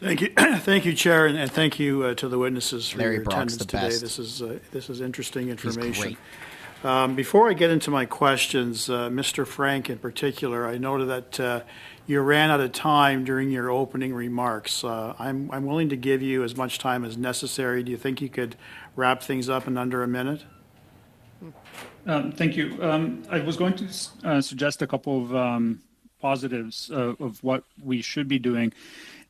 Thank you, thank you, Chair, and thank you to the witnesses for Larry your Brock's attendance the today. best. This is interesting information. He's great. Before I get into my questions, Mr. Frank in particular, I noted that you ran out of time during your opening remarks. I'm willing to give you as much time as necessary. Do you think you could wrap things up in under a minute? Thank you. I was going to suggest a couple of positives of what we should be doing.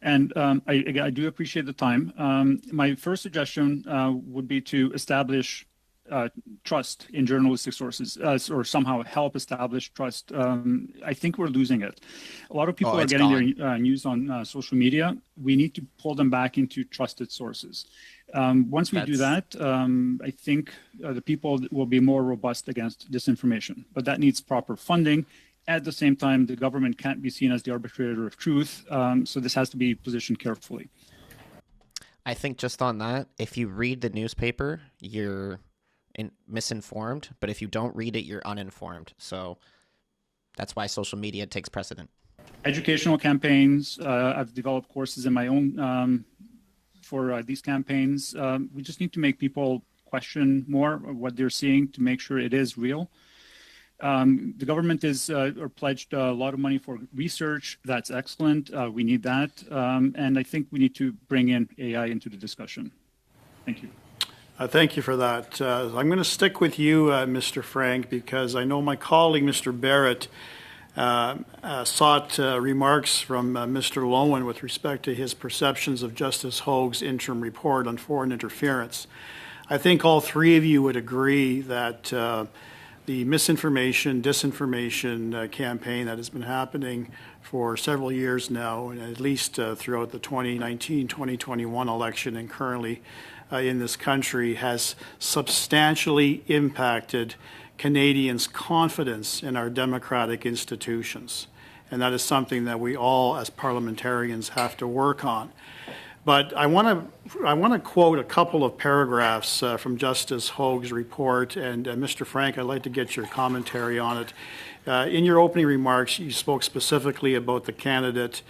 And I do appreciate the time. My first suggestion would be to establish trust in journalistic sources, or somehow help establish trust. I think we're losing it. A lot of people are getting their news on social media. We need to pull them back into trusted sources. Once we do that, I think the people will be more robust against disinformation. But that needs proper funding. At the same time, the government can't be seen as the arbitrator of truth. So this has to be positioned carefully. I think just on that, if you read the newspaper, you're misinformed. But if you don't read it, you're uninformed. So that's why social media takes precedent. Educational campaigns. I've developed courses in my own for these campaigns. We just need to make people question more what they're seeing to make sure it is real. The government is pledged a lot of money for research. That's excellent. We need that. And I think we need to bring in AI into the discussion. Thank you. Thank you for that. I'm going to stick with you, Mr. Frank, because I know my colleague, Mr. Barrett, sought remarks from Mr. Lowen with respect to his perceptions of Justice Hogue's interim report on foreign interference. I think all three of you would agree that the misinformation, disinformation campaign that has been happening for several years now, and at least throughout the 2019-2021 election and currently in this country, has substantially impacted Canadians' confidence in our democratic institutions. And that is something that we all as parliamentarians have to work on. But I want to quote a couple of paragraphs from Justice Hogue's report, and Mr. Frank, I'd like to get your commentary on it. In your opening remarks, you spoke specifically about the candidate,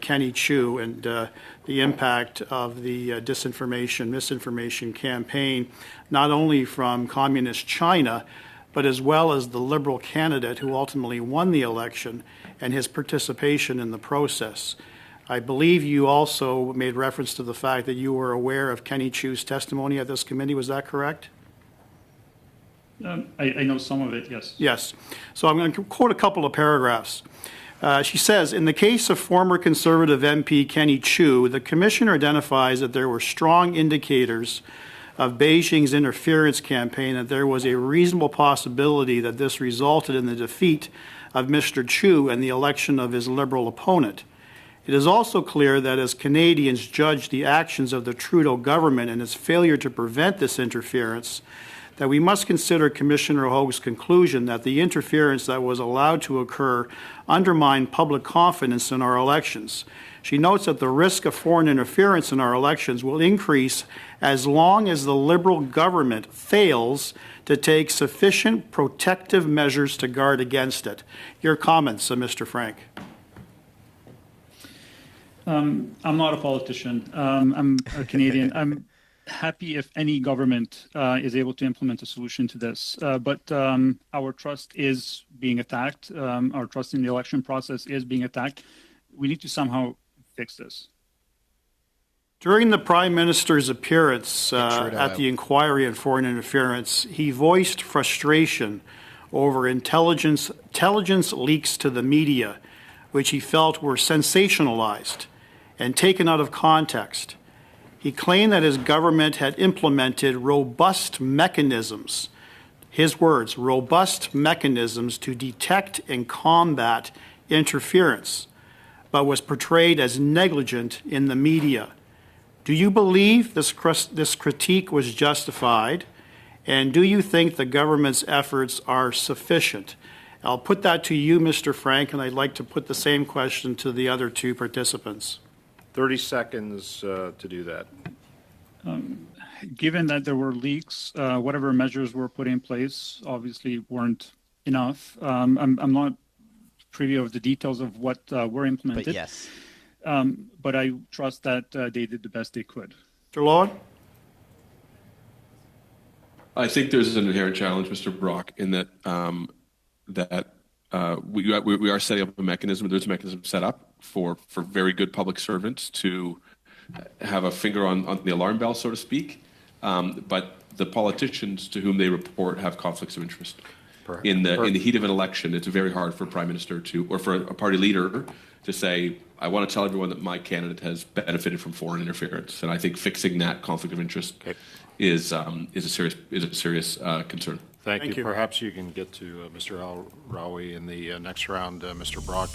Kenny Chiu, and the impact of the disinformation, misinformation campaign, not only from communist China, but as well as the Liberal candidate who ultimately won the election and his participation in the process. I believe you also made reference to the fact that you were aware of Kenny Chiu's testimony at this committee. Was that correct? I know some of it, yes. Yes. So I'm going to quote a couple of paragraphs. She says, in the case of former Conservative MP Kenny Chiu, the Commissioner identifies that there were strong indicators of Beijing's interference campaign, that there was a reasonable possibility that this resulted in the defeat of Mr. Chiu and the election of his Liberal opponent. It is also clear that as Canadians judge the actions of the Trudeau government and its failure to prevent this interference, that we must consider Commissioner Hogue's conclusion that the interference that was allowed to occur undermined public confidence in our elections. She notes that the risk of foreign interference in our elections will increase as long as the Liberal government fails to take sufficient protective measures to guard against it. Your comments, Mr. Frank. I'm not a politician. I'm a Canadian. I'm happy if any government is able to implement a solution to this. But our trust is being attacked. Our trust in the election process is being attacked. We need to somehow fix this. During the Prime Minister's appearance at the inquiry on foreign interference, he voiced frustration over intelligence leaks to the media, which he felt were sensationalized and taken out of context. He claimed that his government had implemented robust mechanisms, his words, robust mechanisms to detect and combat interference, but was portrayed as negligent in the media. Do you believe this critique was justified? And do you think the government's efforts are sufficient? I'll put that to you, Mr. Frank, and I'd like to put the same question to the other two participants. 30 seconds to do that. Given that there were leaks, whatever measures were put in place obviously weren't enough. I'm not privy of the details of what were implemented. But yes. but I trust that they did the best they could. Mr. Lowen? I think there's an inherent challenge, Mr. Brock, in that we are setting up a mechanism. There's a mechanism set up for very good public servants to have a finger on the alarm bell, so to speak. But the politicians to whom they report have conflicts of interest. In the heat of an election, it's very hard for a prime minister or for a party leader to say, I want to tell everyone that my candidate has benefited from foreign interference. And I think fixing that conflict of interest is a serious concern. Thank you. Perhaps you can get to Mr. Al-Rawi in the next round, Mr. Brock.